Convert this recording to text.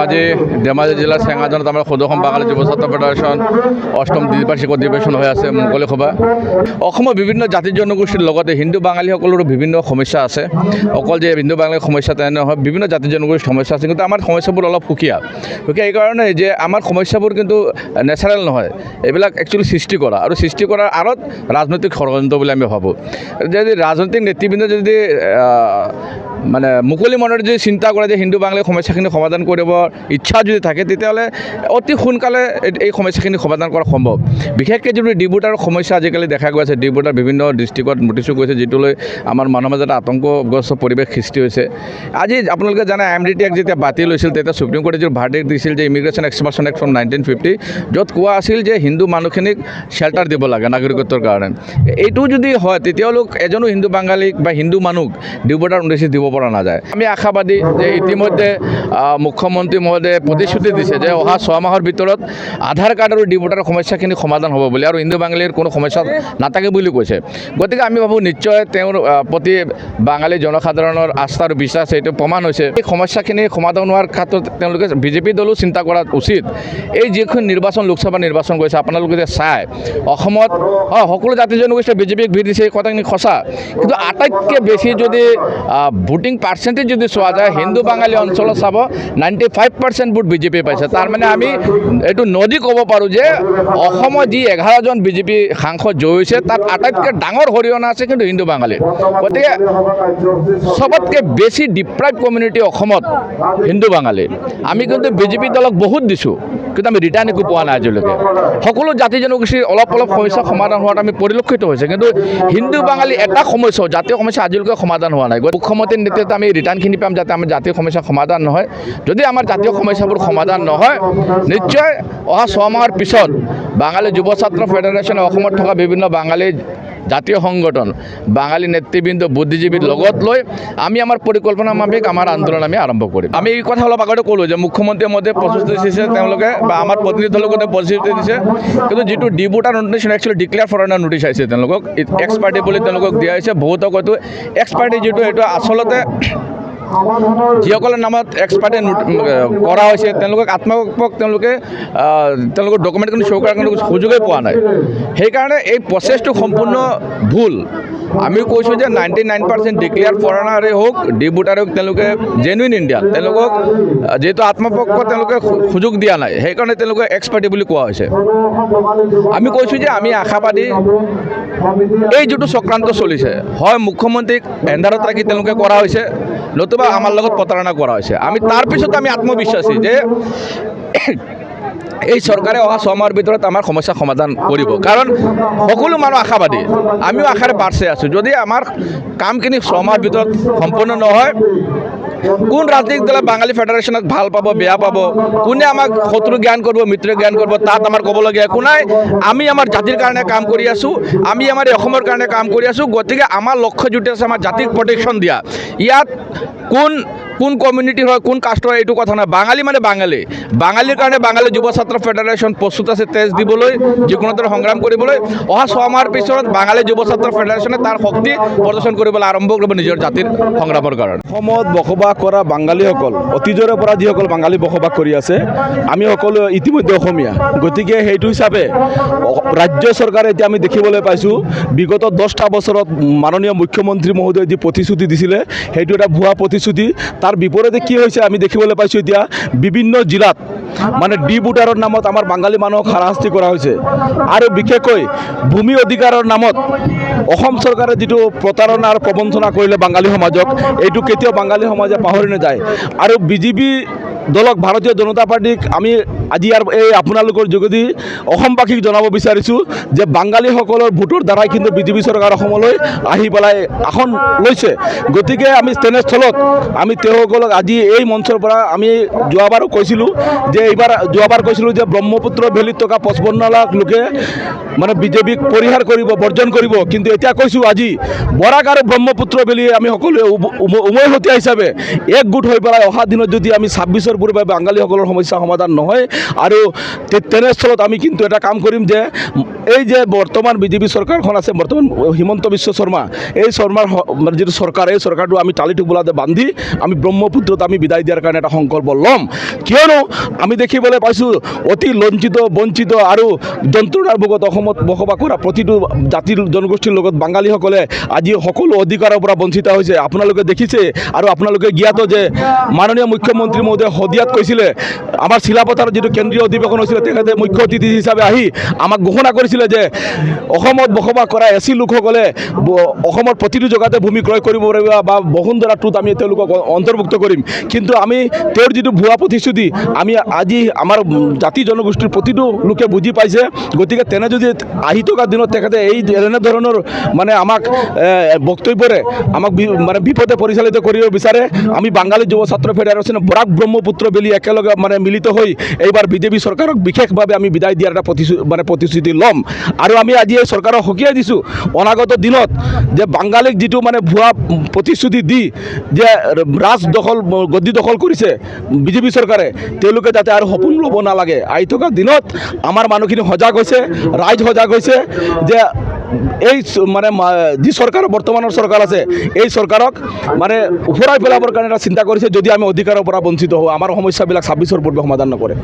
আজি ধেমাজি জিলাৰ চেঙাজনত আমাৰ সদৌ বাঙালী যুৱ ছাত্ৰ ফেডাৰেশ্যন অষ্টম দ্বিবাৰ্ষিক অধিৱেশন হৈ আছে মুকলি সভা। অসমৰ বিভিন্ন জাতি জনগোষ্ঠীৰ লগতে হিন্দু বাঙালীসকলৰো বিভিন্ন সমস্যা আছে। অকল যে হিন্দু বাঙালীৰ সমস্যা তেনে নহয়, বিভিন্ন জাতি জনগোষ্ঠীৰ সমস্যা আছে, কিন্তু আমাৰ সমস্যাবোৰ অলপ সুকীয়া এইকাৰণে যে আমাৰ সমস্যাবোৰ কিন্তু নেচাৰেল নহয়, এইবিলাক একচুৱেলি সৃষ্টি কৰা, আৰু সৃষ্টি কৰাৰ আঁৰত ৰাজনৈতিক ষড়যন্ত্ৰ বুলি আমি ভাবোঁ। যদি ৰাজনৈতিক নেতৃবৃন্দ যদি মানে মুকলি মনেৰে যদি চিন্তা কৰে যে হিন্দু বাঙালীৰ সমস্যাখিনি সমাধান কৰিব ইচ্ছা যদি থাকে, তেতিয়াহ'লে অতি সোনকালে এই সমস্যাখিনি সমাধান কৰা সম্ভৱ। বিশেষকৈ যিটো ডিব্ৰুগড়ৰ সমস্যা আজিকালি দেখা গৈ আছে, ডিব্ৰুগড় বিভিন্ন ডিষ্ট্ৰিক্টত নটিছো গৈছে, যিটো লৈ আমাৰ মানুহৰ মাজত আতংকগ্ৰস্ত পৰিৱেশ সৃষ্টি হৈছে। আজি আপোনালোকে জানে IMDT এক্ট যেতিয়া বাতিল হৈছিল, তেতিয়া সুপ্ৰিম কোৰ্টে যিটো ভাৰ্ডিক্ট দিছিল যে ইমিগ্ৰেশ্যন এক্সপাৰ্চন এক্ট ফ্ৰম 1950, য'ত কোৱা আছিল যে হিন্দু মানুহখিনিক শ্বেল্টাৰ দিব লাগে নাগৰিকত্বৰ কাৰণে। এইটো যদি হয়, তেতিয়াহ'লে এজনো হিন্দু বাঙালীক বা হিন্দু মানুহক ডিব্ৰুগড়ৰ নটিচ দিব পৰা নাযায়। আমি আশাবাদী যে ইতিমধ্যে মুখ্যমন্ত্ৰী মহোদয়ে প্ৰতিশ্ৰুতি দিছে যে অহা 6 মাহৰ ভিতৰত আধাৰ কাৰ্ড আৰু ডিব্ৰুগড়ৰ সমস্যাখিনি সমাধান হ'ব বুলি, আৰু হিন্দু বাঙালীৰ কোনো সমস্যা নাথাকে বুলি কৈছে। গতিকে আমি ভাবোঁ নিশ্চয় তেওঁৰ প্ৰতি বাঙালী জনসাধাৰণৰ আস্থা আৰু বিশ্বাস এইটো প্ৰমাণ হৈছে। এই সমস্যাখিনি সমাধান হোৱাৰ ক্ষেত্ৰত তেওঁলোকে বিজেপি দলো চিন্তা কৰা উচিত। এই যিখন নিৰ্বাচন, লোকসভা নিৰ্বাচন গৈছে, আপোনালোকে যে চাই অসমত সকলো জাতি জনগোষ্ঠীয়ে বিজেপিক ভিৰ দিছে, এই কথাখিনি সঁচা, কিন্তু আটাইতকৈ বেছি যদি ভোটিং পাৰ্চেণ্টেজ যদি চোৱা যায়, হিন্দু বাঙালী অঞ্চলত চাব 95% ভোট বিজেপি পাইছে। তাৰমানে আমি এইটো নদী ক'ব পাৰোঁ যে অসমত যি 11জন বিজেপি সাংসদ জয়ী হৈছে, তাত আটাইতকৈ ডাঙৰ হৰিয়ানা আছে কিন্তু হিন্দু বাঙালী। গতিকে চবতকৈ বেছি ডিপ্ৰাইভ কমিউনিটি অসমত হিন্দু বাঙালী। আমি কিন্তু বিজেপি দলক বহুত দিছোঁ, কিন্তু আমি ৰিটাৰ্ণ একো পোৱা নাই আজিলৈকে। সকলো জাতি জনগোষ্ঠীৰ অলপ অলপ সমস্যা সমাধান হোৱাত আমি পৰিলক্ষিত হৈছে, কিন্তু হিন্দু বাঙালী এটা সমস্যা, জাতীয় সমস্যা আজিলৈকে সমাধান হোৱা নাই। মুখ্যমন্ত্ৰীৰ নেতৃত্বত আমি ৰিটাৰ্ণখিনি পাম যাতে আমাৰ জাতীয় সমস্যা সমাধান নহয়। যদি আমাৰ জাতীয় সমস্যাবোৰ সমাধান নহয়, নিশ্চয় অহা 6 মাহৰ পিছত বাঙালী যুৱ ছাত্ৰ ফেডাৰেশ্যনে অসমত থকা বিভিন্ন বাঙালী জাতীয় সংগঠন, বাঙালী নেতৃবৃন্দ, বুদ্ধিজীৱীৰ লগত লৈ আমি আমাৰ পৰিকল্পনা মাফিক আমাৰ আন্দোলন আমি আৰম্ভ কৰিম। আমি এই কথা অলপ আগতে ক'লোঁ যে মুখ্যমন্ত্ৰীয়ে মধ্যে প্ৰতিশ্ৰুতি দিছে তেওঁলোকে, বা আমাৰ প্ৰতিনিধি দলৰ লগতে প্ৰতিশ্ৰুতি দিছে, কিন্তু যিটো Dibrugarh notice actually declare foreigner notice আহিছে, তেওঁলোকক এক্স পাৰ্টি বুলি তেওঁলোকক দিয়া হৈছে। বহুতক হয়তো এক্স পাৰ্টি যিটো এইটো আচলতে যিসকলৰ নামত এক্স পাৰ্টি কৰা হৈছে, তেওঁলোকক আত্মপক্ষ তেওঁলোকৰ ডকুমেণ্টখিনি শ্ব' কৰাৰ কাৰণে সুযোগেই পোৱা নাই। সেইকাৰণে এই প্ৰচেছটো সম্পূৰ্ণ ভুল। আমি কৈছোঁ যে 99% ডিক্লেয়াৰ ফৰেনাৰেই হওক, ডিব্ৰুগড়ক তেওঁলোকে জেনুইন ইণ্ডিয়ান, তেওঁলোকক যিহেতু আত্মপক্ষ তেওঁলোকে সুযোগ দিয়া নাই, সেইকাৰণে তেওঁলোকে এক্স পাৰ্টি বুলি কোৱা হৈছে। আমি কৈছোঁ যে আমি আশাবাদী এই যিটো চক্ৰান্ত চলিছে, হয় মুখ্যমন্ত্ৰীক এণ্ডাৰত ৰাখি তেওঁলোকে কৰা হৈছে, নতুবা আমাৰ লগত প্ৰতাৰণা কৰা হৈছে। আমি তাৰপিছত আমি আত্মবিশ্বাসী যে এই চৰকাৰে অহা 6 মাহৰ ভিতৰত আমাৰ সমস্যা সমাধান কৰিব, কাৰণ সকলো মানুহ আশাবাদী, আমিও আশাৰে বাট চাই আছোঁ। যদি আমাৰ কামখিনি 6 মাহৰ ভিতৰত সম্পূৰ্ণ নহয়, কোন ৰাজনৈতিক দলে বাঙালী ফেডাৰেশ্যনক ভাল পাব, বেয়া পাব, কোনে আমাক শত্ৰু জ্ঞান কৰিব, মিত্ৰ জ্ঞান কৰিব, তাত আমাৰ ক'বলগীয়া একো নাই। আমি আমাৰ জাতিৰ কাৰণে কাম কৰি আছোঁ, আমি আমাৰ অসমৰ কাৰণে কাম কৰি আছোঁ। গতিকে আমাৰ লক্ষ্য যিটো আছে আমাৰ জাতিক প্ৰটেকশ্যন দিয়া। ইয়াত কোন কমিউনিটিৰ হয়, কোন কাষ্টৰ হয়, এইটো কথা নহয়। বাঙালী মানে বাঙালী। বাঙালীৰ কাৰণে বাঙালী যুৱ ছাত্ৰ ফেডাৰেশ্যন প্ৰস্তুত আছে তেজ দিবলৈ, যিকোনো ধৰণৰ সংগ্ৰাম কৰিবলৈ। অহা 6 মাহৰ পিছত বাঙালী যুৱ ছাত্ৰ ফেডাৰেশ্যনে তাৰ শক্তি প্ৰদৰ্শন কৰিবলৈ আৰম্ভ কৰিব নিজৰ জাতিৰ সংগ্ৰামৰ কাৰণে। অসমত বসবাস কৰা বাঙালীসকল, অতীজৰে পৰা যিসকল বাঙালী বসবাস কৰি আছে, আমি সকলো ইতিমধ্যে অসমীয়া। গতিকে সেইটো হিচাপে ৰাজ্য চৰকাৰে এতিয়া আমি দেখিবলৈ পাইছোঁ, বিগত 10টা বছৰত মাননীয় মুখ্যমন্ত্ৰী মহোদয়ে যি প্ৰতিশ্ৰুতি দিছিলে, সেইটো এটা ভুৱা প্ৰতিশ্ৰুতি। তাৰ বিপৰীতে কি হৈছে আমি দেখিবলৈ পাইছোঁ, এতিয়া বিভিন্ন জিলাত মানে ডিব্ৰুগড়ৰ নামত আমাৰ বাঙালী মানুহক হাৰাশাস্তি কৰা হৈছে, আৰু বিশেষকৈ ভূমি অধিকাৰৰ নামত অসম চৰকাৰে যিটো প্ৰতাৰণা আৰু প্ৰবঞ্চনা কৰিলে বাঙালী সমাজক, এইটো কেতিয়াও বাঙালী সমাজে পাহৰি নাযায়। আৰু বিজেপি দলক, ভাৰতীয় জনতা পাৰ্টিক আমি আজি এই আপোনালোকৰ যোগেদি অসমবাসীক জনাব বিচাৰিছোঁ যে বাঙালীসকলৰ ভোটৰ দ্বাৰাই কিন্তু বিজেপি চৰকাৰ অসমলৈ আহি পেলাই আসন লৈছে। গতিকে আমি তেনেস্থলত আমি তেওঁসকলক আজি এই মঞ্চৰ পৰা আমি যোৱাবাৰো কৈছিলোঁ যে যোৱাবাৰ কৈছিলোঁ যে ব্ৰহ্মপুত্ৰ ভেলীত থকা 55 লাখ লোকে মানে বিজেপিক পৰিহাৰ কৰিব, বৰ্জন কৰিব। কিন্তু এতিয়া কৈছোঁ আজি বৰাক আৰু ব্ৰহ্মপুত্ৰ ভেলী আমি সকলোৱে উমৈহতীয়া হিচাপে একগোট হৈ পেলাই অহা দিনত যদি আমি 26ৰ পূৰ্বে বাঙালীসকলৰ সমস্যা সমাধান নহয়, আৰু তেনেস্থলত আমি কিন্তু এটা কাম কৰিম যে এই যে বৰ্তমান বিজেপি চৰকাৰখন আছে, বৰ্তমান হিমন্ত বিশ্ব শৰ্মা, এই শৰ্মাৰ যিটো চৰকাৰ, এই চৰকাৰটো আমি টালি টোপোলাতে বান্ধি আমি ব্ৰহ্মপুত্ৰত আমি বিদায় দিয়াৰ কাৰণে এটা সংকল্প ল'ম। কিয়নো আমি দেখিবলৈ পাইছোঁ অতি লঞ্চিত, বঞ্চিত আৰু যন্ত্ৰণাৰ ভোগত অসমত বসবাস কৰা প্ৰতিটো জাতি জনগোষ্ঠীৰ লগত বাঙালীসকলে আজি সকলো অধিকাৰৰ পৰা বঞ্চিত হৈছে। আপোনালোকে দেখিছে আৰু আপোনালোকে জ্ঞাত যে মাননীয় মুখ্যমন্ত্ৰী মহোদয়ে শদিয়াত কৈছিলে, আমাৰ চিলাপথাৰত যিটো কেন্দ্ৰীয় অধিৱেশন হৈছিলে, তেখেতে মুখ্য অতিথি হিচাপে আহি আমাক ঘোষণা কৰিছিলে যে অসমত বসবাস কৰা এছচি লোকসকলে অসমৰ প্ৰতিটো জেগাতে ভূমি ক্ৰয় কৰিব পাৰিব বা বসুন্ধৰা টুত আমি তেওঁলোকক অন্তৰ্ভুক্ত কৰিম। কিন্তু আমি তেওঁৰ যিটো ভুৱা প্ৰতিশ্ৰুতি আমি আজি আমাৰ জাতি জনগোষ্ঠীৰ প্ৰতিটো লোকে বুজি পাইছে। গতিকে তেনে যদি আহি থকা দিনত তেখেতে এই এনেধৰণৰ মানে আমাক বক্তব্যৰে আমাক মানে বিপদে পৰিচালিত কৰিব বিচাৰে, আমি বাঙালী যুৱ ছাত্ৰ ফেডাৰেশ্যন বৰাক ব্ৰহ্মপুত্ৰ বেলি একেলগে মানে মিলিত হৈ এইবাৰ বিজেপি চৰকাৰক বিশেষভাৱে আমি বিদায় দিয়াৰ এটা প্ৰতিশ্ৰুতি ল'ম। আৰু আমি আজি এই চৰকাৰক সকীয়াই দিছোঁ অনাগত দিনত যে বাঙালীক যিটো মানে ভুৱা প্ৰতিশ্ৰুতি দি যে ৰাজ দখল গদ্দি দখল কৰিছে বিজেপি চৰকাৰে, তেওঁলোকে যাতে আৰু সপোন ল'ব নালাগে। আহি থকা দিনত আমাৰ মানুহখিনি সজাগ হৈছে, ৰাইজ সজাগ হৈছে যে এই মানে যি চৰকাৰ বৰ্তমানৰ চৰকাৰ আছে, এই চৰকাৰক মানে উফৰাই পেলাবৰ কাৰণে এটা চিন্তা কৰিছে যদি আমি অধিকাৰৰ পৰা বঞ্চিত হওঁ, আমাৰ সমস্যাবিলাক 26ৰ পূৰ্বে সমাধান নকৰে।